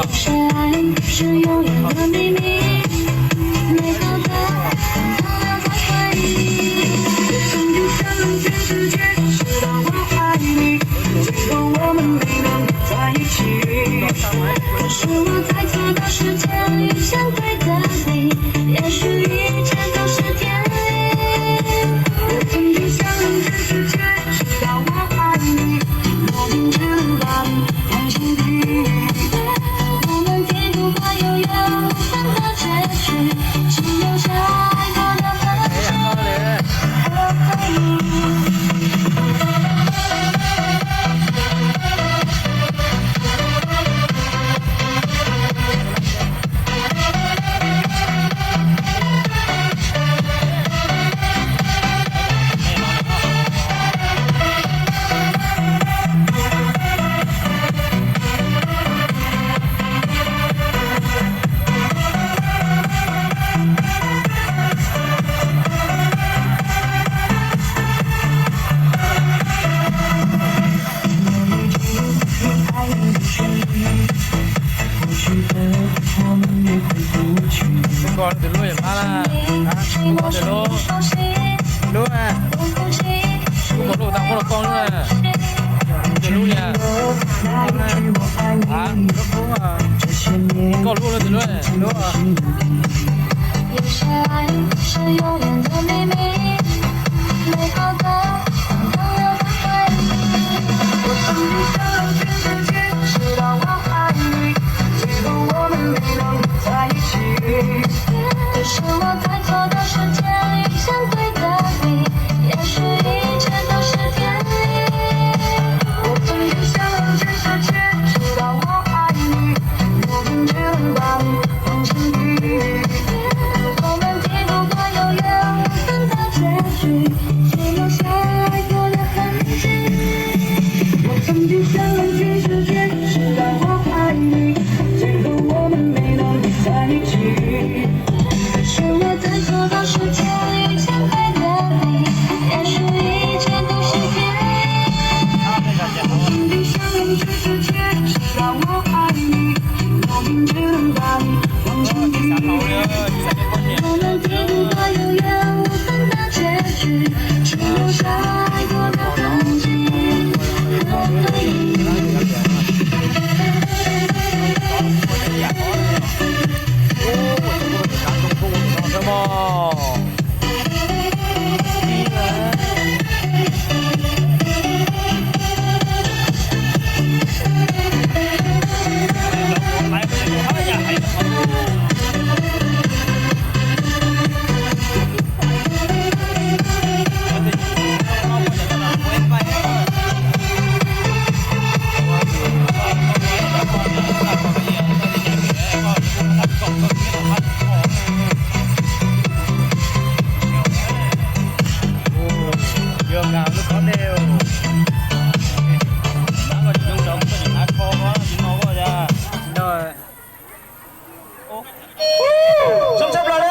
谁爱是永远的秘密，美好的放荡在怀里。我曾经向全世界知道我爱你，最后我们没能在一起。可是我猜测的是天与相对的你，也许一切都是天意。我曾经向全世界知道我爱你，莫名之乱往心底。我们低度过有缘无分的结局，只留下爱过的痕迹和回忆。Con từ lúa mà là con từ lúa lúa à có lúa tao có lúa con nữa từ lúa nha à lúa à có lúa từ lúa này lúa à 有些爱是永远的秘密，美好的放荡在怀里。我曾经向全世界知道我爱你，最后我们没能在一起。可是我猜错的是天与相对的你，也许一切都是天意。我曾经向全世界知道我爱你，莫名之乱往心底。我们低度过有缘无分的结局，只留下爱过的痕迹。我曾经向全世界知道我爱你，最后我们没能在一起。可是我猜错的是天与相对的你，也许一切都是天意。我曾经向全世界知道我爱你，莫名之乱往心底。我们低度过有缘无分的结局，只留下爱过的痕迹和回忆。什么？Dường nào nó có đều